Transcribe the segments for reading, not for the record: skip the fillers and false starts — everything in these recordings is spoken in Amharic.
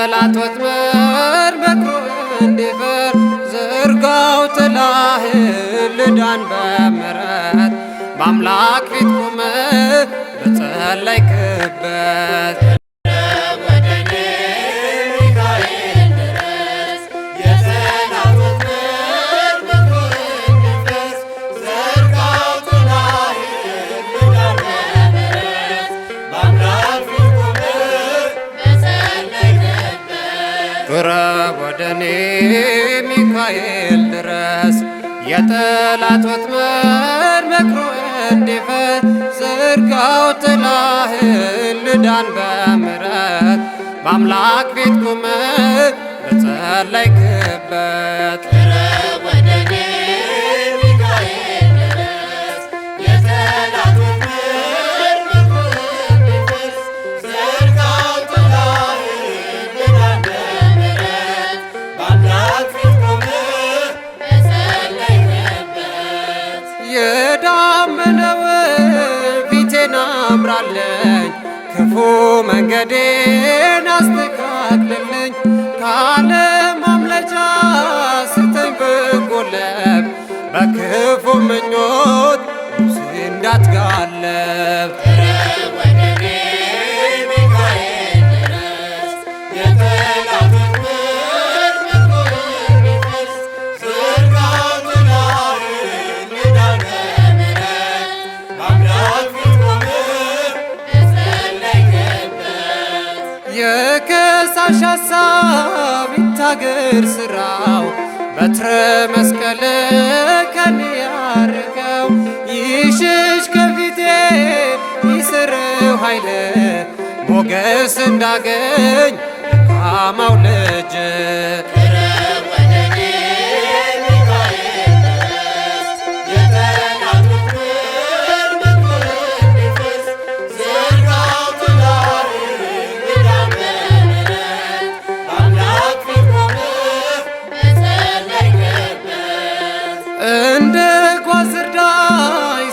የጠላት ወጥመድ መክሮ እንዲፈር ዘርጋው ጥላህን ልዳን በምሕረት በአምላክ ፊት ቆመህ በጸለይክበት ቅረብ ወደኔ ሚካኤል ድረስ የጠላት ወጥመድ መክሮ እንዲፈር ዘርጋው ጥላህን ልዳን በምሕረት በአምላክ ፊት ቆመህ በጸለይክበት የዳመነውን ፊቴን አብራለኝ ክፉ መንገዴን አስተካክልልኝ ከዓለም ማምለጫ ስተኝ ብጎለብ በክፉ ምኞት ነፍሴ እንዳትጋለብ የከሳሽ ሐሳብ ይታገር ስራው በትረ መስቀል ከኔ ያርቀው ይሽሽ ከፊቴ ይስረው ኃይል ሞገስ እንዳገኝ ደካማው ልጅ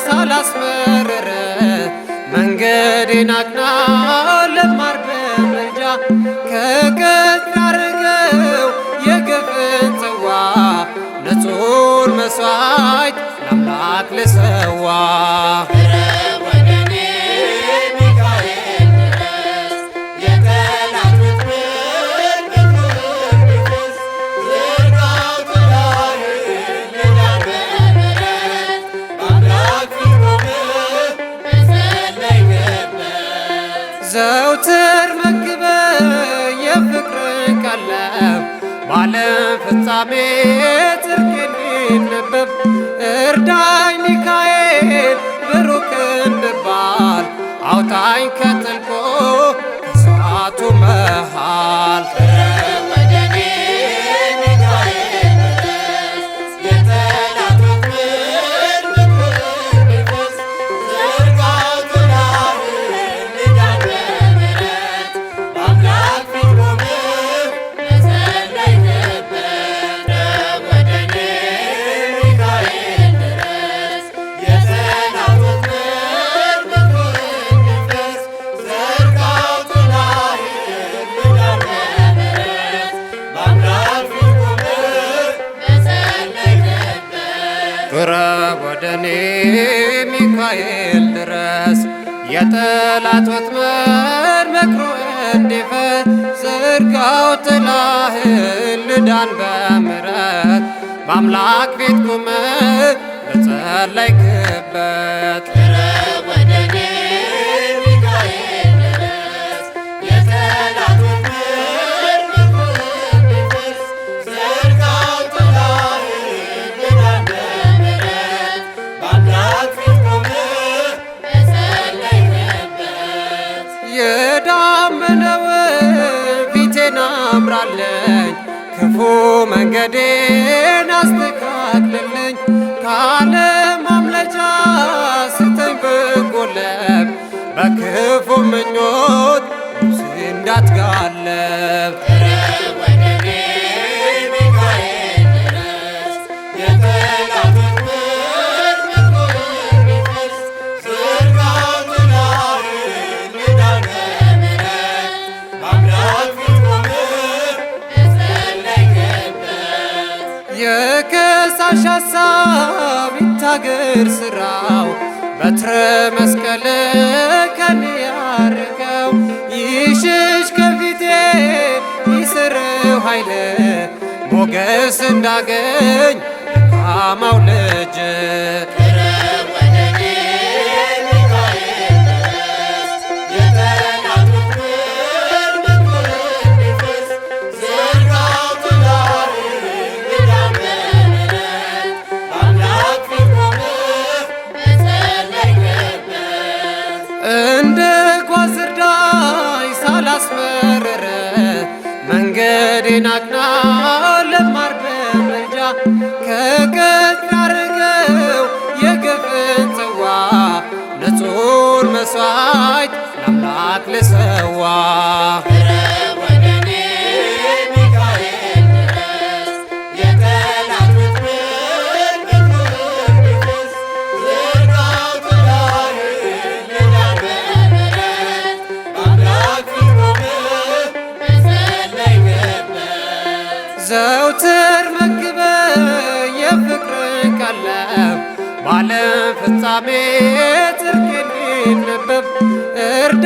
ሳላስመረረ መንገዴን አቅና ለማር በምልጃ ከቀጥር አርገው የግፍን ጽዋ ንጹሕ መሥዋዕት ለአምላክ ልሰዋ ዘውትር መግበ የፍቅርን ቀለብ በዓለም ፍጻሜ ጽድቅ እንዲነበብ እርዳኝ ሚካኤል ብሩክ እንድባል አውጣኝ ከጥልቁ ከእሳቱ መሃል ቅረብ ወደኔ ሚካኤል ድረስ የጠላት ወጥመድ መክሮ እንዲፈር ዘርጋው ጥላህን ልዳን በምሕረት በአምላክ ፊት ቆመህ በጸለይክበት የዳመነውን ፊቴን አብራለኝ ክፉ መንገዴን አስተካክልልኝ ከዓለም ማምለጫ ስተኝ ብጎለብ በክፉ ምኞት ነፍሴ እንዳትጋለብ Amen. የነጋሽ ሐሳብ ይታገር ሥራው በትረ መስቀል ከኔ ያርቀው ይሽሽ ከፊቴ ይስረው ኃይለ ሞገስ እንዳገኝ ካማው ልጅ እንደ ኳስ እርዳኝ ሳላስመርር መንገዴን አቅና ለማር በምልጃ ከቀኝ አርገው የግፍን ጽዋ ንጹሕን መሥዋዕት ለአምላክ ልሰዋ ዘውትር መግበ የፍቅርን ቀለም ባለም ፍጻሜ ጽድቅ እንዲነበብ እርዳ